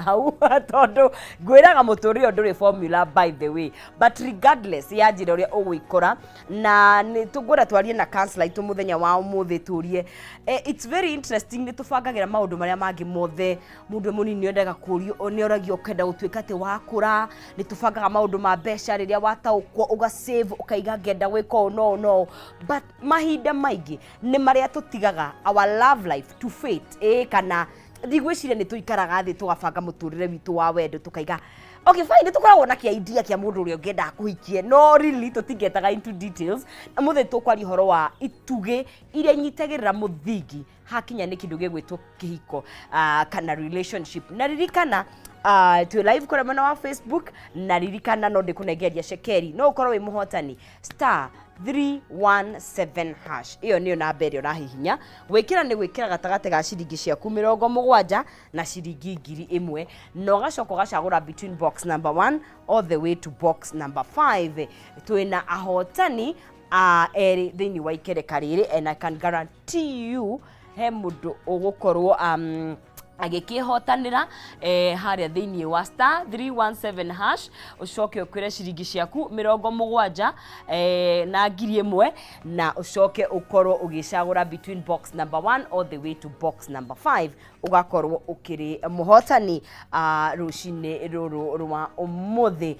hau tondu ngwiraga muturire nduri formula by the way, but regardless ya njira uria ugwikora na ni tungwira twarie na counselor itu muthenya wa umuthi turie it's very interesting ni tubangagira maundu maria mangi mothe mundu munini endaga kurio ni oragio kenda gutwika ati wakura ni tubangaga maundu ma besha riria wataukwo uga save ukaiga ngenda gwika no but mahinda maingi ni maria tutigaga our love life to fate kana ndigwiciria ni tuikaraga thi tugabanga muturire witu wa wendo tukaiga okay fine tukoragwo na kia idea kia mundu uria ngenda kuhikie no really tutingetaga into details na muthe tukwari horo wa ituge iria nyitagirira muthingi hakinya ni kindu gigwitwo kihiko kana relationship na ririkana tu live kora mana wa Facebook na ririkana no ndikunengeria shekeri no ukorwo wi muhotani *317# iyo niyo namba ĩrĩa ũrahihinya gwĩkĩra nĩ gwĩkĩra gatagate ga ciringi ciaku 70 na ciringi 1000 na ũgacoka ũgacagũra between box number 1 all the way to box number 5 twĩna ahotani eri thĩinĩ wa ikereka rĩrĩ and I can guarantee you he mũndũ ũgũkorwo agikihotanira haria thiini wa *317# ucoke ukwire ciringi ciaku 70 na 1000 na ucoke ukorwo ugicagura between box number 1 all the way to box number 5 ugakorwo ukiri muhotani rucine ruru rwa umuthi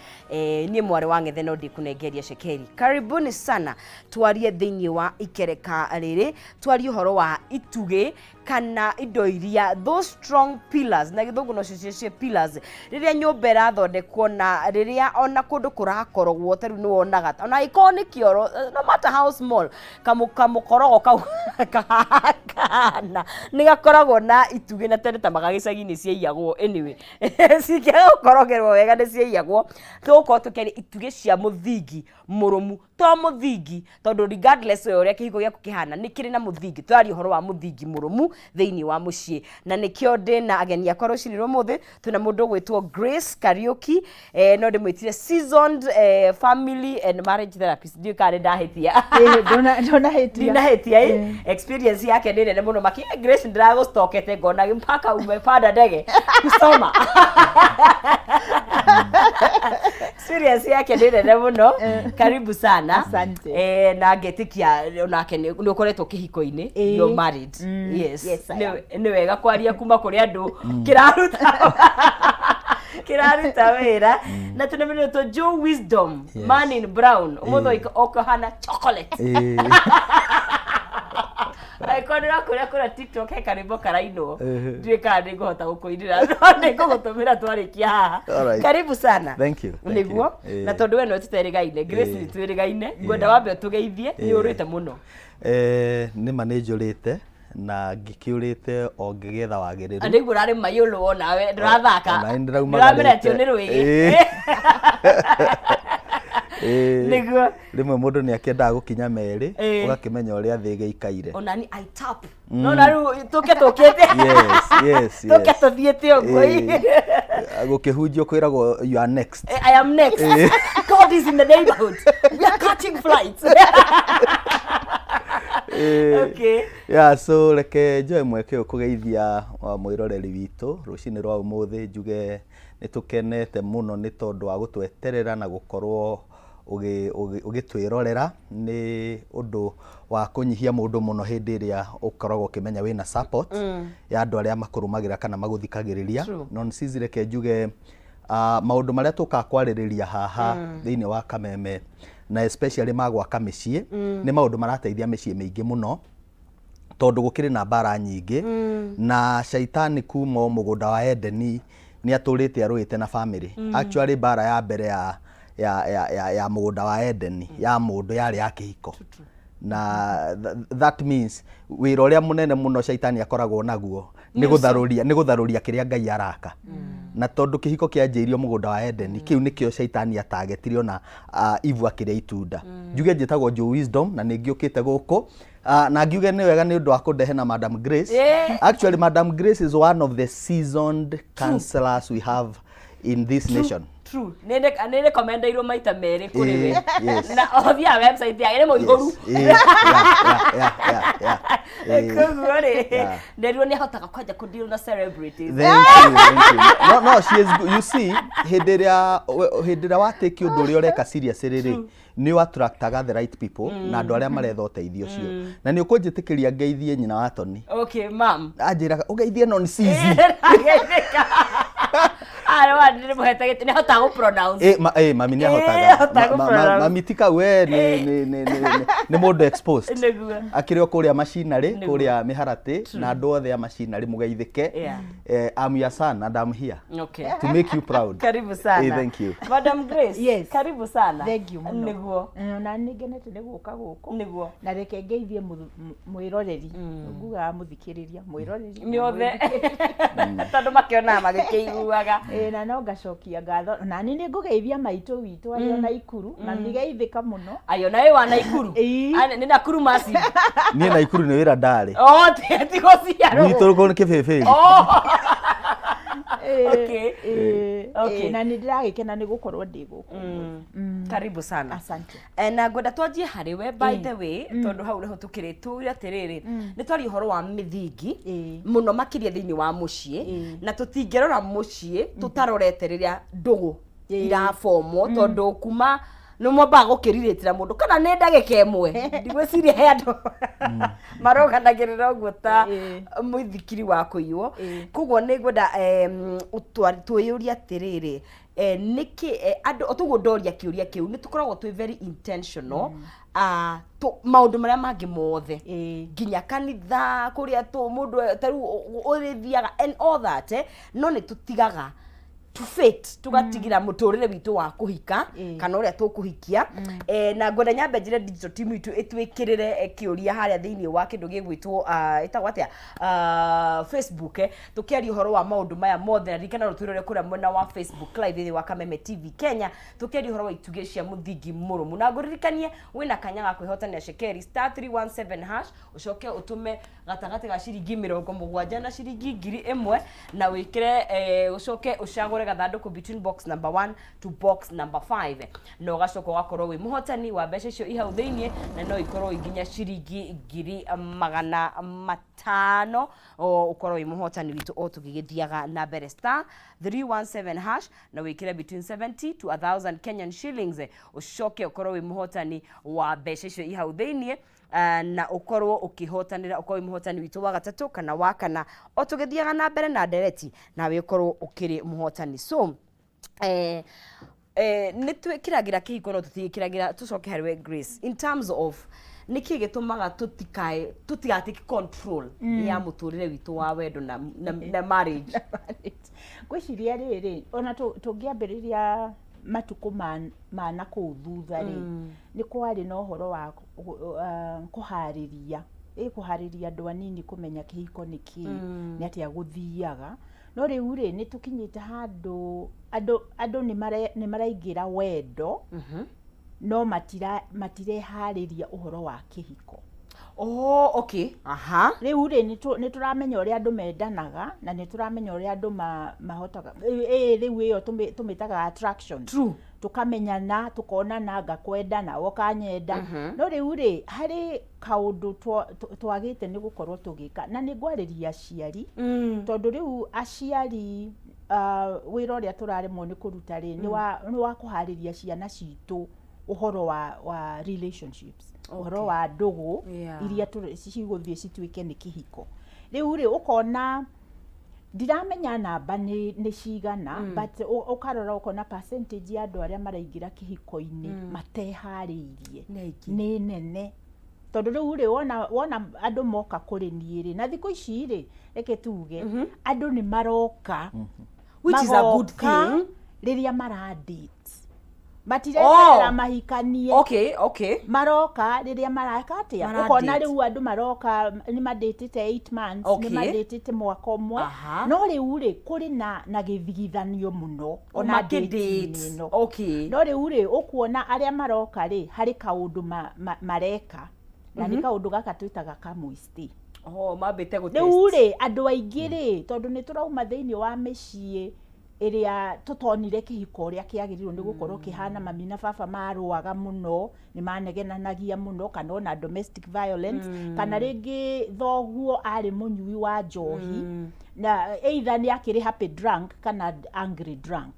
nie mware wa ngethe no ndikunengeria shekeri karibuni sana twarie thiini wa ikereka riri twarie horo wa ituge kana indo iria those strong pillars na githungu no cie pillars riria nyumba irathondekwo na riria ona kundu kurakorogwo taru ni wonaga ona ikoni kioro no matter how small kamukorogo kau kana ni gakoragwo na ituge na tene ta magagicagi-ini ciaiyagwo anyway cikiaga gukorogerwo wega ni ciaiyagwo tuko tukeri ituge cia muthingi murumu to muthingi tondu regardless uria kihiko giaku kihana ni kiri na muthingi twari horo wa muthingi murumu thiini wa mucii na nikio na ageni akwa rucinirwo muthi tuna mundu gwitwo Grace Kariuki no ndimwitire seasoned family and marriage therapist ndio kare ndahitia ndona hitia experience yake ni nene muno maki Grace ndiragustokete ngona mpaka umepanda ndege kusoma experience yake ni nene muno karibu sana asante na ngetikia onake ni ukoretwo kihiko-ini you're married yes ni wega kwaria kuma kuri andu kiraruta wira na tunamenya to Joe Wisdom man in brown umutho okahana chocolate aikonera kuria TikTok he karibu karaino ndwika ndi gohota gukuinira ndi gugutumira twarikia haha karibu sana thank you niguo na tondu we no tuterigaine Grace ni twerigaine ngwenda wambe tugeithie ni urite muno ni manejurite na ngikiurite o ngigetha wagiriru andi gurari mayulu wona we ndirathaka ndiramerete ni rwigi niguo rimwe mundu ni akiendaga gukinya meri ugakimenya uria thige ikaire onani I tap no na ru tukete yes tukethiete ogwo gukihunjio kwiragwo you are next I am next God is in the neighborhood we are catching flights okay so reke njoe mweke ukugeithia mwiroreri witu rucini rwa umuthi njuge nitukenete muno ni tondu wa gutweterera na gukorwo ugitwirorera ni undu wa kunyihia mundu muno hindi iria ukoragwo ukimenya wina support ya andu aria makurumagira kana maguthikagiriria no ncizi reke njuge maundu maria tukakwariria haha thiini wa Kameme na especially magwaka micii ni maundu marateithia micii mingi muno tondu gukiri na bara nyingi na shaitani kuma mugunda wa Edeni ni aturite aruite na family actually bara ya mbere ya mugunda wa Edeni ya mundu yari ya kihiko na that means wira uria munene muno shaitani akoragwo naguo ni gutharuria kiria Ngai araka na tondu kihiko kianjirio mugunda wa Edeni kiu nikio shaitani atagetirio na Eve akiria itunda njuge njitagwo Joe Wisdom na ningiukite guku na ngiuge ni wega ni undu wa kundehe na Madam Grace actually Madam Grace is one of the seasoned counselors we have in this nation true nene commendairo maita mere kuri we na obvia website ya ene mo igoru Koguo rĩ nderirwo nĩ ahotaga kwanja ku deal na celebrities. Thank you. No, she is good. You see, hĩndĩ ĩrĩa wa take ũndũ ũrĩa ũreka serious rĩrĩ nĩ attractaga the right people na andũ arĩa maretha ũteithio ũcio. Na nĩ ũkũnjĩtĩkĩria ngeithie nyina wa Tony. Okay, ma'am. Anjĩraga ũgeithie no nĩ cizi. Wa nĩ mũhete nĩ ahotaga gũ pronounce. Mami nĩ ahotaga. Mami tika we nĩ mũndũ exposed. Akĩrĩ kũrĩa machinery kũrĩa mĩharatĩ na andũ othe a machinery mũgeithĩke. I'm your son and I'm here. Okay. To make you proud. Karibu sana. Thank you. Madam Grace. Yes. Karibu sana. Thank you muno. Nĩguo. Na nĩngenete nĩ gũka gũkũ. Nĩguo. Na reke ngeithie mwĩroreri. Nguga mũthikĩrĩria mwĩroreri. Nĩ othe. Tondũ makĩonaga magĩkĩiguaga. Na no ngacokia ngatho. Na nĩ ngũgeithia maitũ witũ arĩa Naikuru na nĩgeithĩka mũno. Ayo nawe wa Naikuru. Nĩ Nakuru massive. Niĩ Naikuru nĩ wĩra ndarĩ. Ti gũciarwo. Gwitũ kũrĩ kĩbĩbĩri. Okay. Na nĩ ndĩragĩkena nĩ gũkorwo ndĩ gũkũ. Karibu sana. Asante. Na ngwenda twanjie harĩ we by the way tondũ hau rĩho tũkĩrĩtwo atĩrĩrĩ nĩ twari ũhoro wa mĩthingi mũno makĩria thĩinĩ wa mũciĩ na tũtingĩrora mũciĩ tũtarorete rĩrĩa ndũgũ irafomwo tondũ kuma nĩ mwambaga gũkĩrirĩtĩra mũndũ kana nĩ ndagĩka ĩmwe ndigwĩciria he andũ maroganagĩrĩra ũguo ta mũithikiri wa kũiywo. Koguo nĩ ngwenda twĩyũria atĩrĩrĩ nĩkĩ andũ otoguo ndoria kĩũria kĩu nĩ tũkoragwo twĩ very intentional maũndũ marĩa mangĩ mothe nginya kanitha kũrĩa mũndũ tarĩu ũrĩthiaga and all that no nĩ tũtigaga to fate tugatigira mũtũrĩre witũ wa kũhika kana ũrĩa tũkũhikia na ngwenda nyambe njĩre digital team itũ ĩtwĩkĩrĩre kĩũria harĩa thĩinĩ wa kĩndũ gĩgwĩtwo ĩtagwo atĩa Facebook tũkĩaria ũhoro wa maũndũ maya mothe na ririkana rũtwĩrore kũrĩa mwena wa Facebook live thĩinĩ wa Kameme TV Kenya tũkĩaria ũhoro wa itugĩ cia mũthingi mũrũmu na ngũririkanie wĩna kanya ga kwĩhotania cekeri *317# ũcoke ũtũme gatagatĩ ga ciringi 70 na ciringi 1000 na wĩkĩre ũcoke ũcagũre gathandũkũ between box number 1 to box number 5 no gacoka gakorwo wĩ mũhotani wa mbeca icio ihau thĩinĩ na no ikorwo nginya ciringi 500 ũkorwo wĩ mũhotani witũ o tũgĩgĩthiaga na mbere *317# na wĩkĩre between 70 to 1000 Kenyan shillings ũcoke ũkorwo wĩ mũhotani wa mbeca icio ihau thĩinĩ na ũkorwo ũkĩhotanĩra ũkorwo wĩ mũhotani witũ wa gatatũ kana wa kana o tũgĩthiaga na mbere na ndereti nawe ũkorwo ũkĩrĩ mũhotani so nĩ twĩkĩragĩra kĩhiko no tũtigĩkĩragĩra tũcoke harĩ we Grace in terms of nĩkĩ gĩtũmaga tũtigatĩke control ya mũtũrĩre witũ wa wendo na marriage. Ngwĩciria rĩrĩ ona tũngĩambĩrĩria matukũ ma na kũu thutha rĩ nĩ kwarĩ na ũhoro wa kũharĩria andũ anini kũmenya kĩhiko nĩ kĩĩ nĩ atĩa gũthiaga no rĩu rĩ nĩ tũkinyĩte handũ andũ nĩ maraingĩra wendo no matireharĩria ũhoro wa kĩhiko. Okay. Rĩu rĩ nĩ tũramenya ũrĩa andũ mendanaga na nĩ tũramenya ũrĩa andũ mahotaga rĩu ĩyo tũmĩtaga attraction. True. Tũkamenyana tũkonana ngakwenda wokanyenda no rĩu rĩ harĩ kaũndũ twagĩte nĩ gũkorwo tũgĩka na nĩ ngwarĩria aciari tondũ rĩu aciari wĩra ũrĩa tũraremwo nĩ kũruta rĩ nĩ wa kũharĩria ciana citũ ũhoro wa relationships ũhoro wa ndũgũ iria cigũthiĩ cituĩke nĩ kĩhiko. Rĩu rĩ ũkona ndiramenya namba nĩ cigana but ũkarora ũkona percentage ya andũ arĩa maraingĩra kĩhiko-inĩ mateharĩirie nĩ nene tondũ rĩu rĩ wona andũ moka kũrĩ niĩ rĩ na thikũ ici rĩ reke tuge andũ nĩ maroka which is a good thing rĩrĩa maradate matireterera mahikanie. Okay. Maroka rĩrĩa maraka atĩa ũkona rĩu andũ maroka nĩ madĩtĩte 8 months nĩ madĩtĩte mwaka ũmwe no rĩu rĩ kũrĩ na gĩthigithanio mũno ona date ĩno. No rĩu rĩ ũkuona arĩa maroka rĩ harĩ kaũndũ mareka na nĩ kaũndũ gaka twĩtaga kamũistĩ mambĩte gũtest. Rĩu rĩ andũ aingĩ rĩ tondũ nĩ tũrauma thĩinĩ wa mĩciĩ iria tutonire kihiko uria kiagirirwo ni gukorwo kihana mami na baba maruaga muno ni manegenanagia muno kana ona domestic violence kana ringi thoguo ari munyui wa njohi na either ni akiri happy drunk kana angry drunk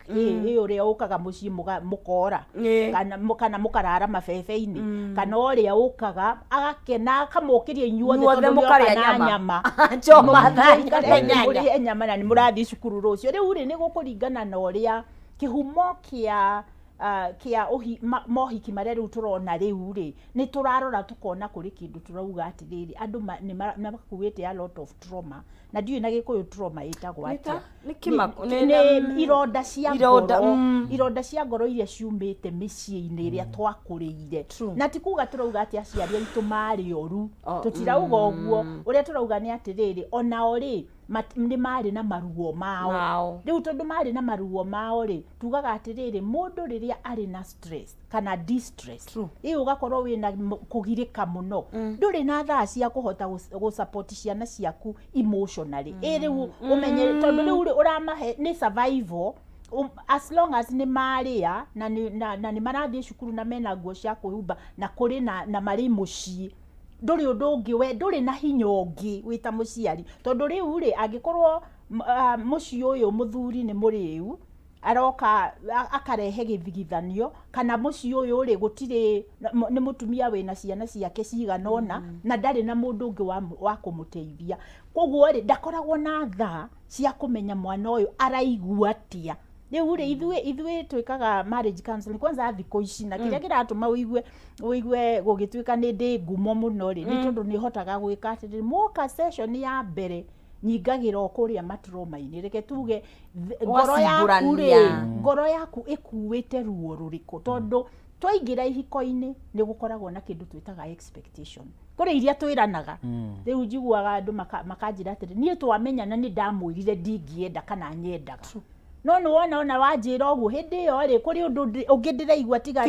uria ukaga mucii mukora kana mukarara mabebe-ini kana uria ukaga agakena akamukiria inyuothe mukaria nyama choma thani nyama na ni murathi cukuru rucio riu ri ni gukuringana na uria kihumo kia mohiki maria riu turona riu ri ni turarora tukona kuri kindu turauga atiriri andu ni makuite a lot of trauma na ndiu na gikuyu trauma itagwo atia ni ironda cia ngoro ironda cia ngoro iria ciumite micii-ini iria twakuriire na tikuga turauga atia aciari aitu mari oru tutirauga uguo uria turauga ni atiriri ona ori ni mari na maruo mao riu tondu mari na maruo mao ri tugaga atiriri mundu riria ari na stress kana distress ugakorwo wina kugirika muno nduri na thaa cia kuhota gu support ciana ciaku emotionally riu umenye tondu riu uramahe ni survival as long as ni maria na ni marathie cukuru na mena nguo cia kwihumba na kuri na mari mucii nduri undu ungi we nduri na hinya ungi wita muciari tondu riu ri angikorwo mucii uyu muthuri ni muriu aroka akarehe githigithanio kana mucii uyu ri gutire ni mutumia wina ciana ciake ciganona na ndari na mundu ungi wa kumuteithia koguo ri ndakoragwo na thaa cia kumenya mwana uyu araigua atia riu ri ithuĩ twikaga marriage counseling kwanza thikũ ici na kiria kiratuma uigue gugituika ni ndi ngumo muno ri ni tondu ni hotaga gwika atiri moka session ya mbere nyingagira okuria matroma-ini reke tuge ngoro yaku ikuwite ruo ruriku tondu twaingira ihiko-ini ni gukoragwo na kindu twitaga expectation kuri iria twiranaga riu njiguaga andu makanjira atiri nie twamenyana ni ndamwirire ndingienda kana nyendaga no ni wona ona wanjira uguo hindi iyo ri kuri undu ungi ndiraigua tiga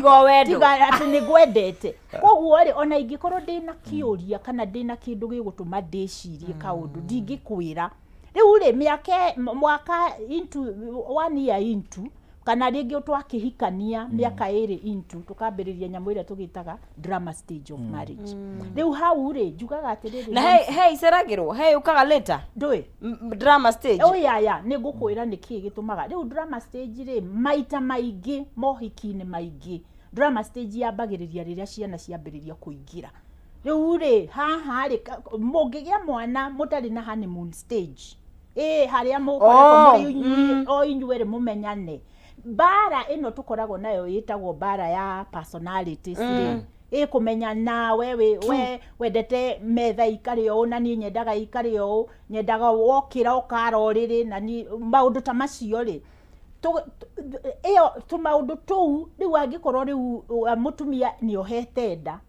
ati ni gwendete koguo ri ona ingikorwo ndina kiuria kana ndina kindu gigutuma ndicirie kaundu ndingikwira riu ri mwaka into 1 year into kana ringi twakihikania miaka iri into tukambiriria nyamu iria tugitaga drama stage of marriage riu hau ri njugaga atiriri na hey seragirwo hey ukaga later ndui drama stage ya ni ngukwira niki gitumaga riu drama stage ri maita maingi mohiki-ini maingi drama stage yambagiriria riria ciana ciambiriria kuingira riu ri haha ri mungigia mwana mutari na honeymoon stage haria mukoragwo inyuĩ ri mumenyane bara ino tukoragwo nayo yitagwo bara ya personalities kumenya na we wendete metha ikari o na ni nyendaga ikari o nyendaga wokira ukarorire na ni maundu ta macio ri iyo tumaundu tuu riu angikorwo riu mutumia ni ohete nda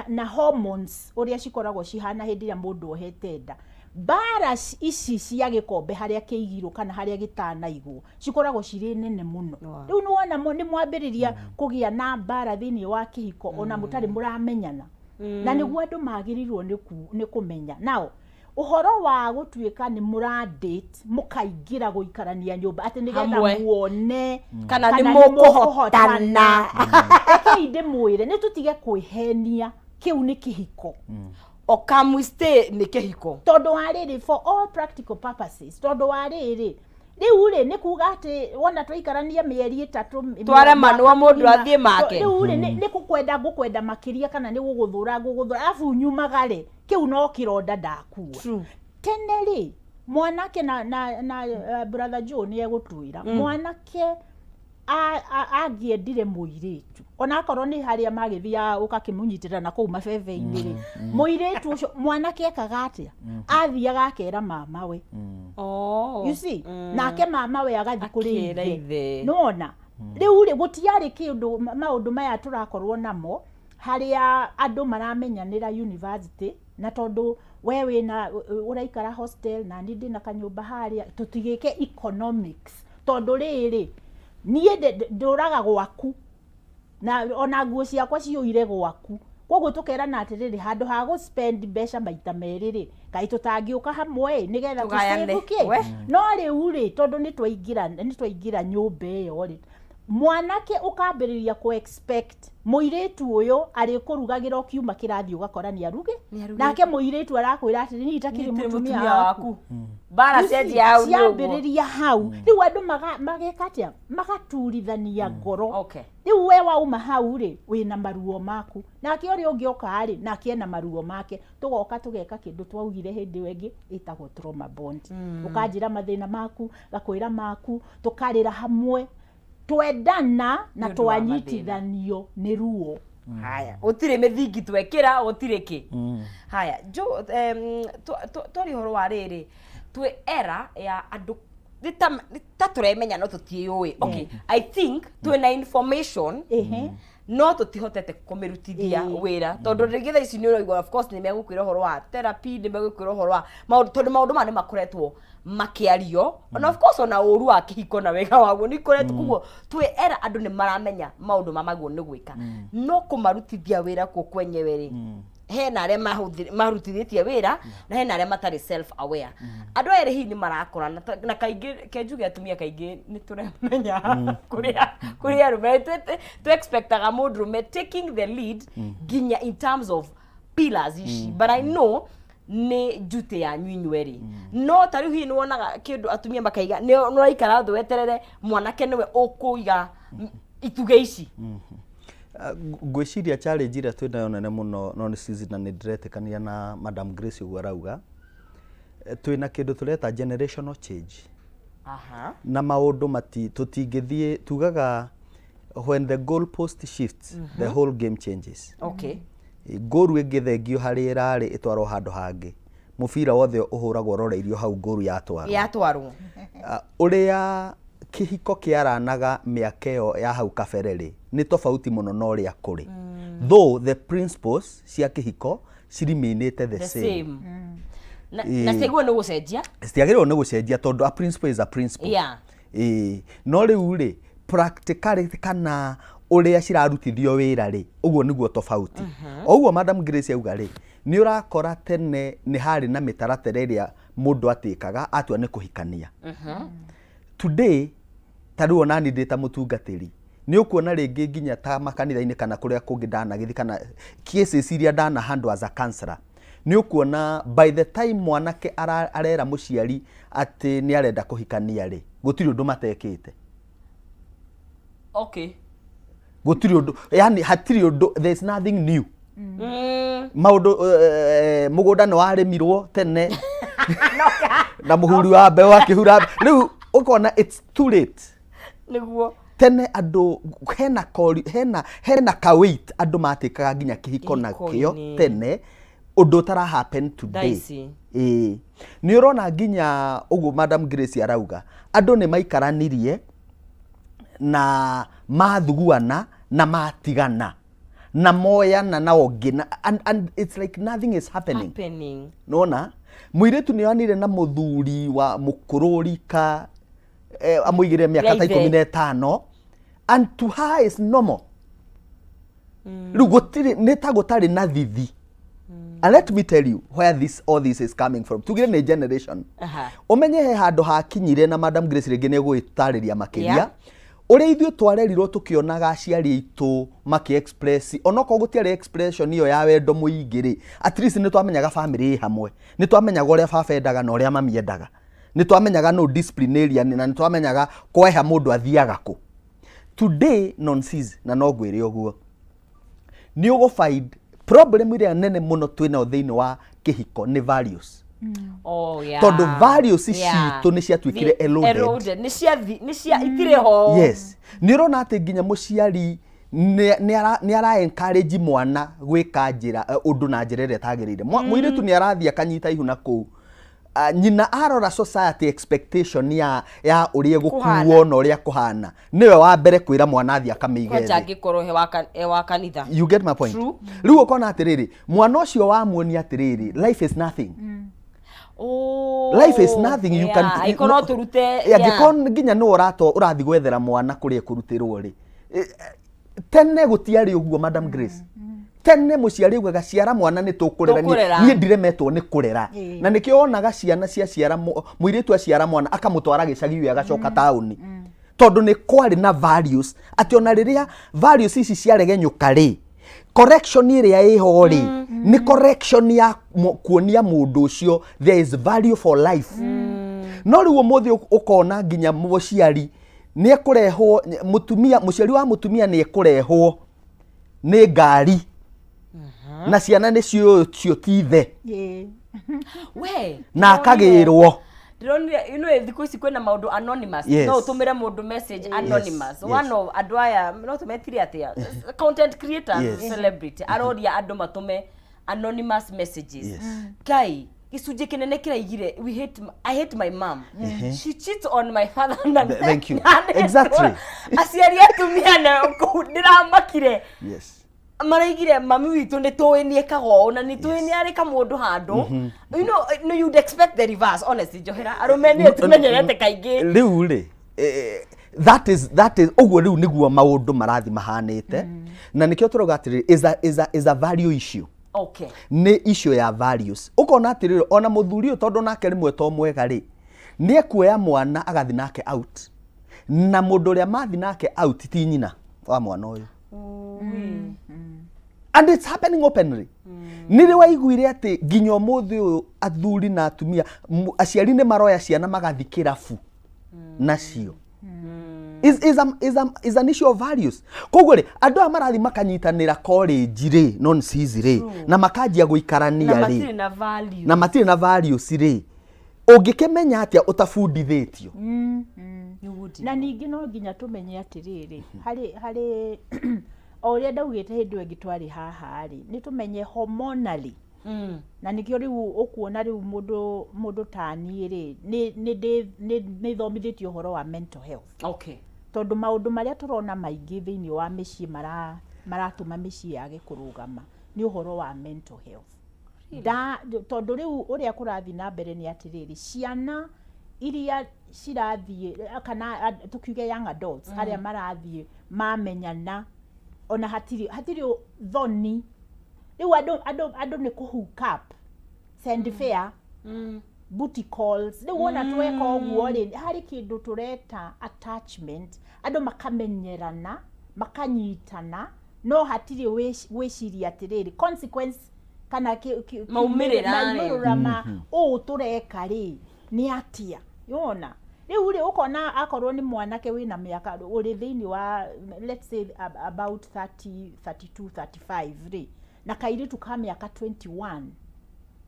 na hormones uria cikoragwo cihana hindi ya mundu ohete nda bara ici cia gikombe haria kiigiro kana haria gitanaigwo cikoragwo ciri nene muno riu ni wona ni mwambiriria kugia na bara thini wa kihiko ona mutari muramenyana na niguo andu magirirwo ni kumenya nao uhoro wa gutuika ni muradate mukaingira guikarania nyumba ati nigetha muone kana ni mukuhotana inde mwire ni tutige kwihenia kiu ni kihiko okamwiste ni kihiko tondu wariri for all practical purposes tondu wariri riu ri ni kuga ati wona twaikarania mieri 3 tware manwa mundu athie make riu ri ni ngukwenda makiria kana ni guguthura afu nyumagare kiu no kironda ndakuwa tene ri mwanake na brother John egutwira mwanake angiendire muiritu ona akorwo ni haria magithia ukakimunyitira na kou mabebe-ini ri muiritu ucio mwanake ekaga atia athiaga akera mama we you see nake mama we agathi kuri ithe nona riu ri gutiari kindu maundu maya turakorwo namo haria andu maramenyanira university na tondu we wina uraikara hostel na ndi na kanyumba haria tutigike economics tondu riri nie nduraga gwaku na ona nguo ciakwa ciuire gwaku koguo tukerana atiriri handu ha go spend mbeca maita merĩ rĩ kai tutangiuka hamwe nigetha tusevuke no riu ri tondu ni twaingira nyumba iyo ri mwanake ukambiriria ku expect muiritu uyu ari kurugagira ukiuma kirathi ugakora ni aruge nake muiritu arakwira atiri ni itakiri mutumia waku bara cenjia hau ciambiriria hau riu andu magekatia magaturithania ngoro riu we wauma hau ri wina maruo maku nake uri ungioka ri nake ena maruo make tugoka tugeka kindu twaugire hindi wengi itagwo trauma bond ukanjira mathina maku gakwira maku tukarira hamwe twendana na twanyitithanio ni ruo haya utire mithingi twekira utire ki haya jo tori horo wa riri twe era ya andu turemenya no tutiyui okay I think twina information no tutihotete kumirutithia wira tondu rigitha ici ni uroigwa of course ni megukwira horo wa therapy ni megukwira horo wa tondu maundu mane makoretwo makiario and of course ona uru wa kihiko na wega waguo ni koretwo kuguo twe era andu ni maramenya maundu mamaguo ni gwika no kumarutithia wira ku kwenyewe ri hena aria marutithitie wira na hena aria matari self aware andu eri hi ni marakora na kaingi kenjuge atumia kaingi ni turemenya kuria rume to expectaga mundurume taking the lead ginya in terms of pillars ici but I know ni jute ya nywinywe no tariu hi ni wonaga kindu atumia makaiga ni uraikara thu weterere mwanake niwe ukuiga ituge ici ngwiciria challenge ira twinayo nene muno no ni season na ndiretekania na Madam Grace uguo arauga twina kindu tureta generational change na maundu mati tutingithie tugaga when the goalpost shifts the whole game changes okay goru ingithengio hari irari itwarwo handu hangi mubira wothe uhuragwo roreirio hau goru yatwarwo uria kihiko kiaranaga miaka iyo ya hau kabereri ni tofauti muno no ria kuri though the principles cia kihiko ciriminite the same na seguo no gucenjia stiagirwo no gucenjia tondu a principle is a principle no riu ri practicality kana uria cirarutithio wira ri uguo niguo tofauti oguo Madam Grace auga ri ni urakora tene ni hari na mitaratara iria mundu atikaga atua ni kuhikania today tari ona ni ndita mutungatiri ni ukuona ringi nginya ta makanitha-ini kana kuria kungi ndanagithi kana cases iria ndana handle as a counselor ni ukuona by the time mwanake arera muciari ati ni arenda kuhikania ri gutiri undu matekite okay gutiri undu yani hatiri undu there is nothing new maundu mugunda ni warimirwo tene na muhuri wa mbeũ akihura riu ukona it's too late niguo tene andu hena ka weight andu matikaga nginya kihiko na kio tene undu tara happen today ni urona nginya uguo Madam Grace arauga andu ni maikaranirie na mathuguana na matigana na moyana na ogina and it's like nothing is happening nona muiretu ni anire na muthuri wa mukururika amuigire miaka ta 15 and to her is normal riu gutiri nitagutari na thithi and let me tell you where all this is coming from tugire ni generation umenye he handu hakinyire na Madam Grace ringi ni gwitariria makiria uri ithuĩ twarerirwo tukionaga aciari itu maki express onoko gutiari expression iyo ya wendo muingiri at least ni twamenyaga family hamwe ni twamenyaga uria baba endaga na uria mami endaga ni twamenyaga no disciplinarian na ni twamenyaga kweha mundu athiaga ku today nonsense na no gwire uguo ni ugo find problem iria nene muno twina thiini wa kihiko ni values tondu values citu ni ciatuikire eroded ni cia itire ho yes ni rona ati nginya muciari ni ara encourage mwana gwika njira undu na njira ire tagirire muiritu ni arathia kanyita ihu na ku nyina arora society expectation ya urie gukuo na uria kuhana niwe wa mbere kwira mwana athia kamigeze kwa ngikoro he wa kanitha you get my point riu ukona atiriri mwana ucio wa muoni atiriri life is nothing life is nothing you can ikono turute gikon nginya no urathi gwethera mwana kuria kurutirwo ri tene gutiari uguo Madam Grace tene muciari ugaga ciara mwana ni tukurera nie ndiremetwo ni kurera na nikio onaga ciana cia ciara muiritu aciara mwana akamutwara gicagi yu agacoka tauni tondu ni kwari na values ati ona riria values ici ciaregenyuka ri correction iria iho ri ni correction ya kuonia mundu ucio there is value for life no riu muthi ukona nginya muciari ni ekurehwo mutumia muciari wa mutumia ni ekurehwo ni ngari na ciana ni cio tithe we na akagirwo you know thiku ici kwena maundu anonymous no utumire mundu message anonymous one of adwaya no tumetire atia content creators celebrity aroria andu matume anonymous messages kai gicunje kinene kiraigire I hate my mom she cheats on my father thank you exactly aciari atumia na ndiramakire maraigire mami witu ni tuwinie kago na ni tuwinie ari kamundu handu you know no you'd expect the reverse honestly Johera arumeni tumenyerete kaingi riu ri that is ogwo riu niguo maundu marathi mahanite na nikio turoga atiri is a value issue okay ni issue ya values ukona atiri ona muthuri tondu nake rimwe to mwega ri ni ekuoya mwana agathi nake out na mundu uria mathi nake out ti nyina wa mwana uyu and it's happening openly nire waiguire ati nginyo muthi uyu athuri na atumia aciari ni maroya ciana magathi kirafu nacio is an issue of values koguo ri andu amarathi makanyitanira college ri non cizi ri na makanjia guikarania ri na matire na values ri ungikimenya atia utabundithitio na ningi no nginya tumenye atiriri hari oria ndaugite hindu engi twari haha ri ni tumenye hormonally na nikio riu ukuona riu mundu tani ri ni thomithitio horo wa mental health okay tondu maundu maria turona maingi thiini wa micii maratuma micii yage kurugama ni uhoro wa mental health tondu riu uria kurathi na mbere ni atiriri ciana iria cirathie kana tukiuge young adults aria marathie mamenyana ona hatiri thoni riu andu ni ku hook up send fair booty calls riu wona tweka ogwo ri hari kindu tureta attachment andu makamenyerana makanyitana no hatiri wiciria atiriri consequence kana maumĩrĩra tureka ri ni atia yona riu ri ukona akorwo ni mwanake wina miaka uri thiini wa let's say about 30 32 35 ri na kairitu ka miaka 21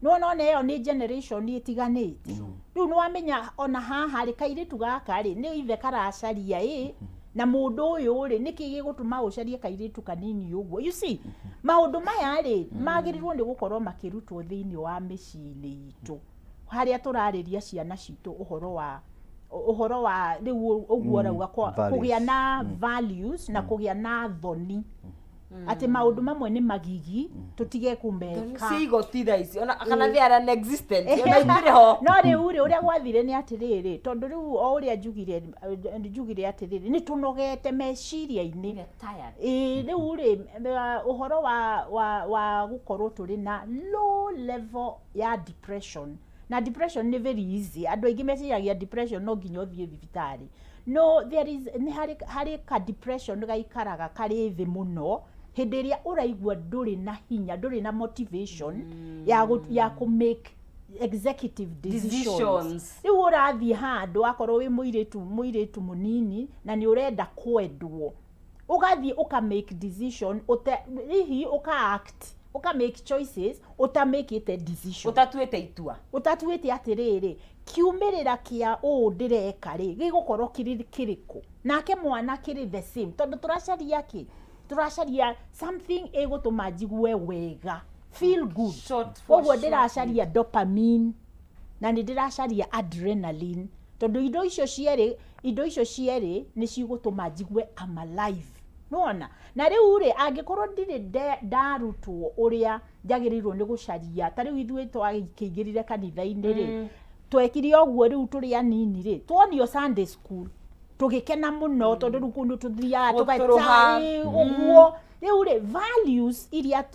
no iyo ni generation itiganite riu no amenya ona haha ri kairitu gaka ri ni ithe karacaria na mundu uyu ri niki gigutuma ucarie kairitu kanini uguo you see maundu maya ri magirirwo ni gukorwo makirutwo thiini wa micii itu haria turariria ciana citu uhoro wa riu uguo rauga kugia na values na kugia na thoni ati maundu mamwe ni magigi tutige kumeka cigo titha ici ona kana they are unexistent ona itire ho no riu ri uria gwathire ni atiriri tondu riu o uria njugire atiriri ni tunogete meciria-ini riu ri uhoro wa gukorwo turi na low level ya depression na depression ni very easy andu aingi meciragia depression no nginya uthie thibitari no there is ni hari ka depression gaikaraga kari thi muno hindi iria uraigua nduri na hinya nduri na motivation ya ku make executive decisions riu urathie handu akorwo wi muiritu munini na ni urenda kwendwo ugathie uka make decision hihi uka act uka make choices uta make it a decision utatuite atiriri kiumirira kia ndireka ri gigukorwo kiriku nake mwana kiri the same tondu turacaria something egutuma jigue wega feel good ogwo ndiracaria dopamine na ni ndiracaria adrenaline tondu indo icio cieri ni cigutuma jigue am alive nona na riu ri angikorwo ndire ndarutwo uria njagirirwo ni gucaria ta riu ithuĩ twakĩingĩrire kanitha-inĩ ri twekire ogwo riu turi anini ri twonio Sunday school tugikena muno tondu riu kundu tuthiaga tugaita ogwo riu ri values iria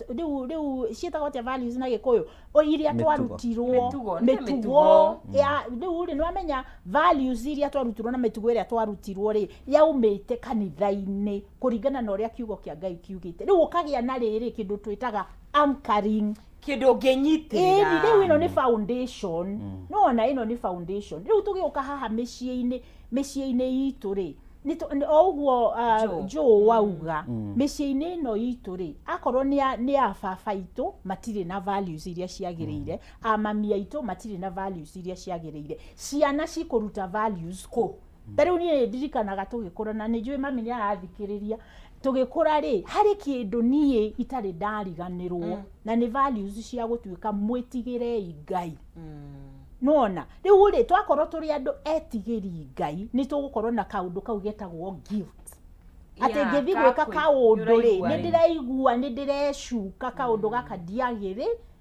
riu cietagwo atia values na Gikuyu iria twarutirwo mitugo ya riu ri nwamenya values iria twarutirwo na mitugo iria twarutirwo ri yaumite kanitha-ini kuringana na uria kiugo kia Ngai kiugite riu ukagia na riri kindu twitaga anchoring kindu nginyitirira riu ino ni foundation nona ino ni foundation riu tugiuka haha micii-ini itu ri oguo Joe wauga micii-ini ino itu ri akorwo ni a baba itu matire na values iria ciagirire amami aitu matire na values iria ciagirire ciana cikuruta values ku tariu ni ndirikanaga tugikura na ni njui mami ni arathikiriria tugikura ri hari kindu nie itari ndariganirwo na ni values cia gutuika mwitigire Ngai nona riu ri twakorwo turi andu etigiri Ngai ni tugukorwo na kaundu kau getagwo guilt ati ngithi gwika kaundu ri ni ndiraigua ni ndirecuka kaundu gaka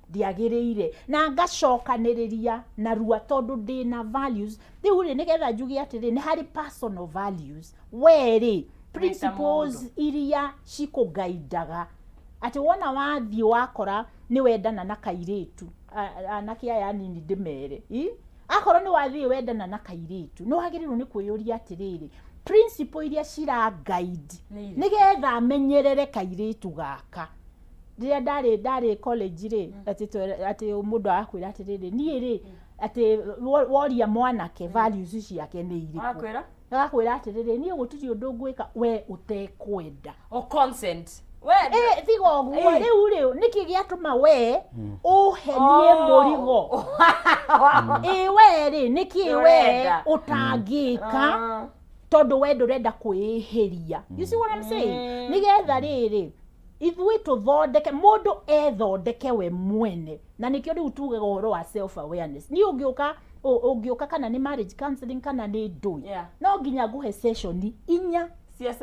ndiagirire na ngacokaniriria na rua tondu ndina values riu ri nigetha njugi atiri ni hari personal values weri principles iria cikugaidaga ati wona wathii wakora ni wendana na kairitu anake aya nini ndimere akorwo ni wathii wendana na kairitu no hagirirwo ni kwiyuria atiriri principle iria cira guide nigetha amenyerere kairitu gaka riria ndari college ri ati mundu akwira atiriri nie ri ati woria mwanake values ciake ni iriku akwira atiriri nie gutiri undu ngwika we utekwenda o consent thigo guo riu niki giatuma we uhenie murigo we ri niki we utangika tondu we ndurenda kwihiria you see what I'm saying nigetha riri ithui tuthondeke mundu ethondeke we mwene na nikio riu tugaga uhoro wa self awareness ni ungiuka kana ni marriage counseling kana ni ndui no nginya nguhe session inya cia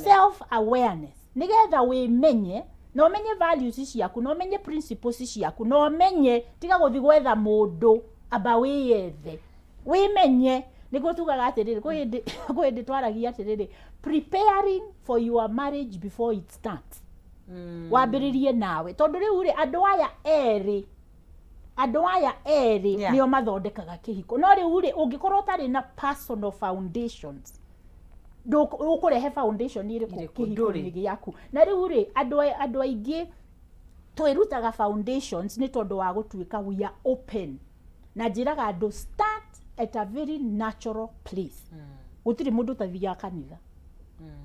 self awareness nigetha wimenye no menye values ciaku no menye principles ciaku no menye tiga guthi gwetha mundu aba wiyethe wimenye niguo tugaga atiriri kwindi twaragia atiriri preparing for your marriage before it starts wambiririe nawe tondu riu ri andu aya eri nio mathondekaga kihiko no riu ri ungikorwo tari na personal foundations ukurehe foundation iriku kihiko-ini giaku na riu ri andu aingi twirutaga foundations ni tondu wa gutuika we are open na njiraga andu start at a very natural place gutiri mundu tathiaga kanitha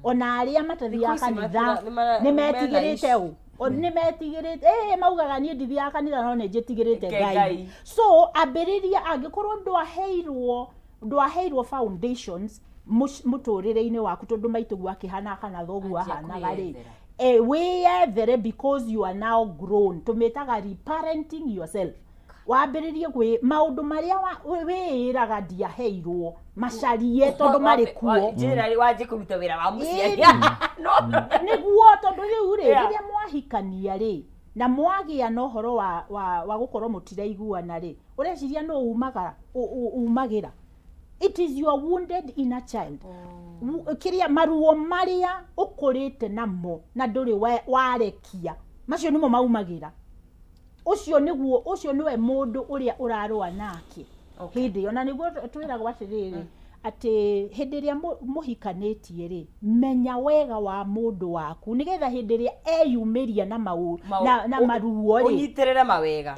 ona aria matathiaga kanitha nimetigirite nimetigirite maugaga nie ndithiaga kanitha no ninjitigirite Ngai so ambiriria angikorwo ndwaheirwo foundations muturire-ini waku tondu maitugu akihana kana thogu ahanaga ri wiyethere because you are now grown tumitaga reparenting yourself wambiririe gwi maundu maria wiraga ndiaheirwo macarie tondu mari kuo njira waje kuruta wira wa muciari niguo tondu riu ri riria mwahikania ri na mwagia no horo wa gukorwo mutiraiguana ri ureciria no umagira it is your wounded inner child kiria maruo maria ukurite namo na nduri warekia macio nimo maumagira ucio niwe mundu uria urarua nake hindi ona niguo twiragwo atiriri ati hindi iria muhikanitie ri menya wega wa mundu waku nigetha hindi iria eyumiria na maruo ri unyitirire mawega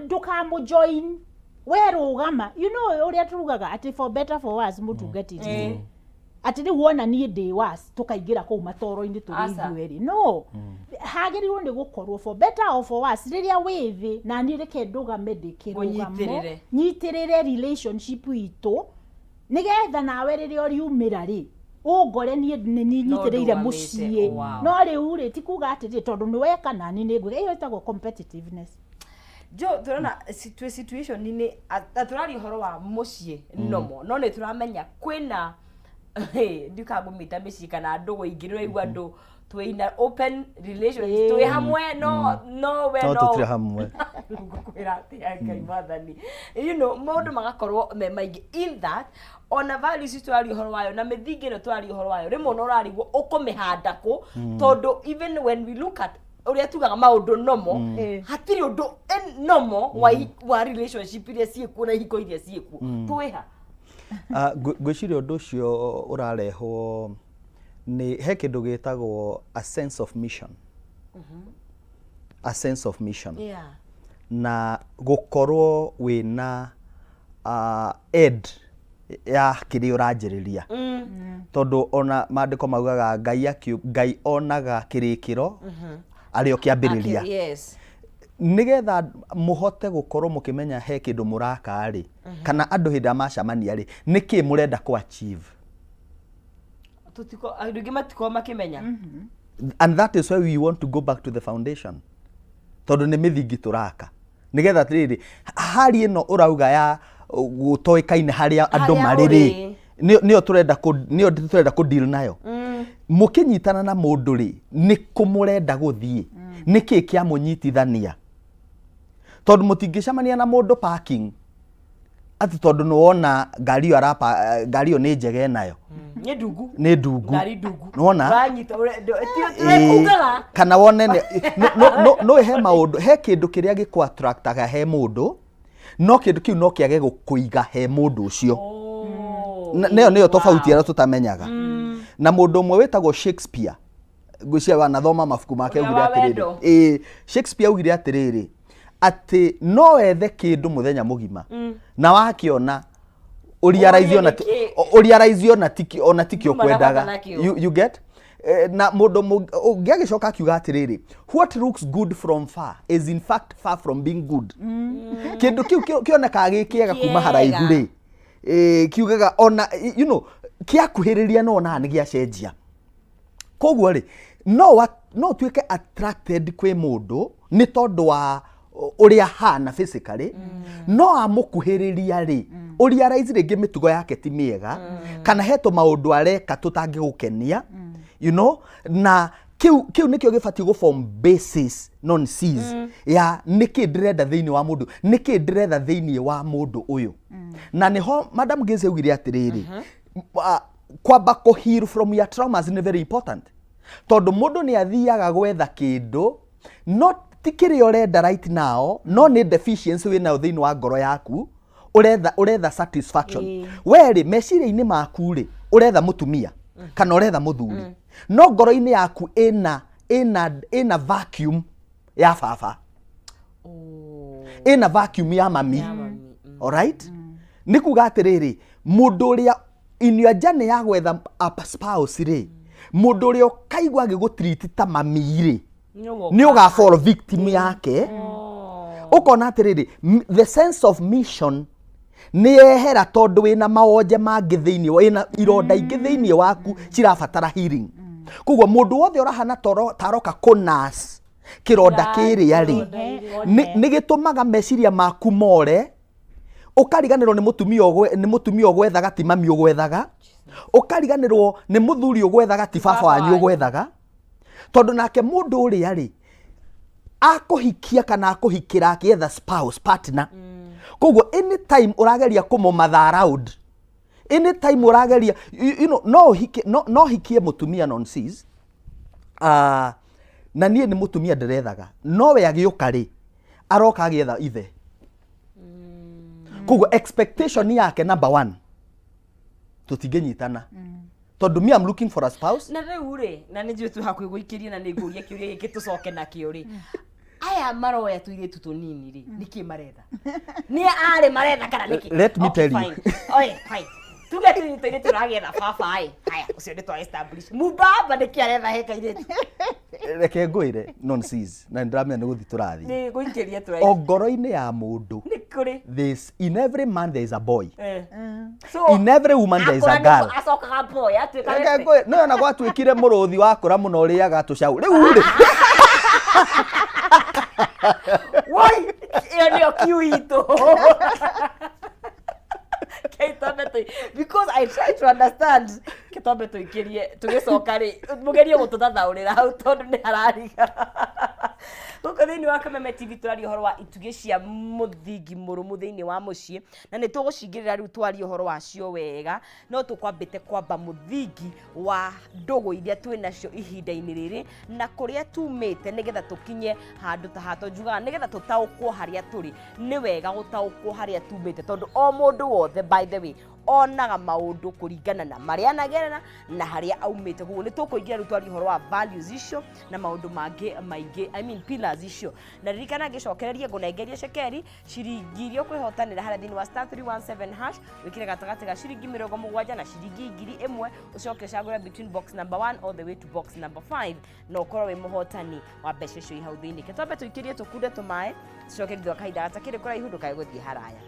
ndukamujoin we rugama you know uria turugaga ati for better for worse mutungatiri ati ni wona nie ndi was tukaingira ku matoro-ini turiithueri no hagirirwo ni gukorwo for better or for worse riria withi na ni reke ndugame ndikirugamo nyitirire relationship itu nigetha nawe riria uriumira ri ungore nie nyitiriire mucii no riu ri tikuga ati tondu ni weka na ni ngwe iyo itagwo competitiveness jo turona situation ni aturari horo wa mucii nomo no ni turamenya kwina ndikagumita mĩciĩ kana ndũgũ ingĩ nĩwaigua andũ twĩna open relations twĩ hamwe no we no tũtirĩ hamwe ngũkwĩra atĩ Ngai mwathani you know maũndũ magakorwo me maingĩ in that ona values tũraria ũhoro wayo na mĩthingi ĩno tũraria ũhoro wayo rĩmwe no ũrarigwo ũkũmĩhanda kũ tondũ even when we look at ũrĩa tugaga maũndũ nomo hatirĩ ũndũ nomo wa relationship iria ciĩkuo na ihiko iria ciĩkuo twĩha ngwĩciria ũndũ ũcio ũrarehwo nĩ he kĩndũ gĩtagwo a sense of mission a sense of mission na gũkorwo wĩna ed ya kĩrĩa ũranjĩrĩria tondũ ona maandĩko maugaga Ngai onaga kĩrĩkĩro arĩ o kĩambĩrĩria nĩgetha mũhote gũkorwo mũkĩmenya he kĩndũ mũraka rĩ kana andũ hĩndĩ macamania rĩ nĩkĩ mũrenda ku achieve andũ angĩ matiko makĩmenya and that is why we want to go back to the foundation tondũ nĩ mĩthingi tũraka nĩgetha atĩrĩrĩ harĩ ĩno ũrauga ya gũtoĩkaine harĩa andũ marĩ rĩ nĩyo tũrenda ku deal nayo mũkĩnyitana na mũndũ rĩ nĩ kũmũrenda gũthiĩ nĩkĩ kĩa mũnyitithania tondũ mũtingĩcamania na mũndũ parking ati tondũ nĩwona ngari ĩyo nĩ njega nayo nĩ ndungu nĩwona kana wone no he maũndũ he kĩndũ kĩrĩa gĩkũ attractaga he mũndũ no kĩndũ kĩu no kĩage gũkũiga he mũndũ ũcio nĩyo tofauti ĩrĩa tũtamenyaga na mũndũ ũmwe wĩtagwo Shakespeare ngwĩciria wanathoma mabuku make augire atĩrĩrĩ Shakespeare augire atĩrĩrĩ atĩ no wethe kĩndũ mũthenya mũgima na wakĩona ũriaraizio ona tikio kwendaga you get na mũndũ ũngĩagĩcoka akiuga atĩrĩrĩ what looks good from far is in fact far from being good kĩndũ kĩu kĩonekaga gĩkĩega kuma haraihu rĩ kiugaga ona you know kĩakuhĩrĩria no na nĩ gĩacenjia koguo rĩ no tuĩke attracted kwĩ mũndũ nĩ tondũ wa ũrĩa hana physically no amũkuhĩrĩria rĩ ũrĩa raizi rĩngĩ mĩtugo yake ti mĩega kana hetwo maũndũ areka tũtangĩgũkenia you know na kiu nĩkĩo gĩbatiĩ gũ form basis non sees ya nĩkĩ ndĩrenda thĩinĩ wa mũndũ nĩkĩ ndĩretha thĩinĩ wa mũndũ ũyũ na nĩho Madam Geze augire atĩrĩrĩ kwamba kũ heal from your traumas nĩ very important tondũ mũndũ nĩ athiaga gwetha kĩndũ no ti kĩrĩa ũrenda right now no nĩ deficiency wĩnayo thĩinĩ wa ngoro yaku ũretha satisfaction weri meciria-inĩ maku rĩ ũretha mũtumia kana ũretha mũthuri no ngoro-inĩ yaku ĩna vacuum ya baba ĩna vacuum ya mami alright nĩ kuga atĩrĩrĩ mũndũ ũrĩa in your journey ya gwetha a spouse rĩ mũndũ ũrĩa ũkaigua agĩgũtreat ta mami rĩ nĩ ũgafall victim yake ũkona atĩrĩrĩ the sense of mission nĩ yehera tondũ wĩna maonje mangĩ thĩinĩ wĩna ironda ingĩ thĩinĩ waku cirabatara healing koguo mũndũ wothe ũrahana taroka kũnas kĩronda kĩrĩa rĩ nĩ gĩtũmaga meciria maku more ũkariganĩrwo nĩ mũtumia ũgwethaga ti mami ũgwethaga ũkariganĩrwo nĩ mũthuri ũgwethaga ti baba wanyu ũgwethaga tondũ nake mũndũ ũrĩa rĩ akũhikia kana akũhikĩra akĩetha spouse partner koguo anytime ũrageria kũmũmatha around anytime ũrageria you know no hikie mũtumia non sees na niĩ nĩ mũtumia ndĩrethaga no we agĩũka rĩ aroka agĩetha ithe koguo expectation yake number 1 tũtingĩnyitana tondũ me I'm looking for a spouse na rĩu rĩ na nĩ njũĩ tu hakuhĩ gũikĩria na nĩ ngũria kĩũria gĩkĩ tũcoke nakĩo rĩ aya maroya tũirĩtu tũnini rĩ nĩkĩ maretha nĩ arĩ maretha kana nĩkĩ let me tell you oye fine tuge tũirĩtu tũragetha baba haya ũcio nĩ twa establish mubaba nĩkĩ aretha he kairĩtu reke ngwĩre nonsense na ndĩramenya nĩ gũthi tũrathi nĩ gũikĩria tũrathi o ngoro-inĩ ya mũndũ nĩ kũrĩ this in every man there is a boy so in every woman there is a girl acokaga boy atuĩka reke ngwĩre no ona gwatuĩkire mũrũthi wakũra mũno ũrĩaga tũcaũ rĩu rĩ woi ĩyo nĩyo kiu itũ because I try to understand Kitombe tuikirie tugicoka ri mugerie gututhathaurira hau tondu ni harariga guko thiini wa Kameme TV turaria horo wa itugi cia muthingi murumu thiini wa mucii na ni tugucingirira riu twaria horo wacio wega no tukwambite kwamba muthingi wa ndugu iria twinacio ihinda-ini riri na kuria tumite nigetha tukinye handu ta hato njugaga nigetha tutaukwo haria turi ni wega gutaukwo haria tumite tondu o mundu wothe by the way onaga maundu kuringana na maria anagerera na haria aumite guo ni tukuingira riu twari horo wa values icio na maundu mangi maingi pillars icio na ririkana ngicokereria ngunengeria cekeri ciringi iria kwihotanira haria thini wa *317 hash wikire gatagati ga ciringi 70 na ciringi 1000 ucoke ucagure between box number 1 all the way to box number 5 no ukorwo wi muhotani wa mbeca icio ihau thiini kitombe tuikirie tukunde tumae tucoke thutha kahinda gatakiri kuraihu ndukae guthii haraya.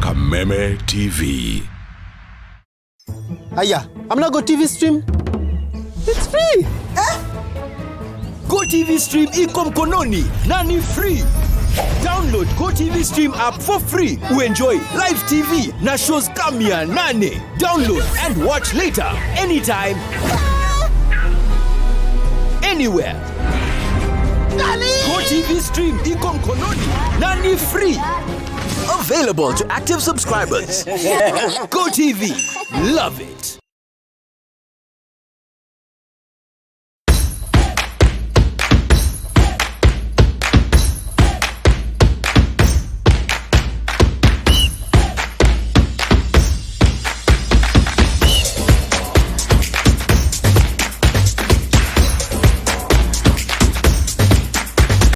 Kameme TV. Aya, amna Go TV Stream? It's free. Go TV Stream iko mkononi na ni free. Download Go TV Stream app for free. Uenjoy live TV na shows kamia nane. Download and watch later anytime. Anywhere. Go TV Stream iko mkononi na ni free. Available to active subscribers. Go TV. Love it.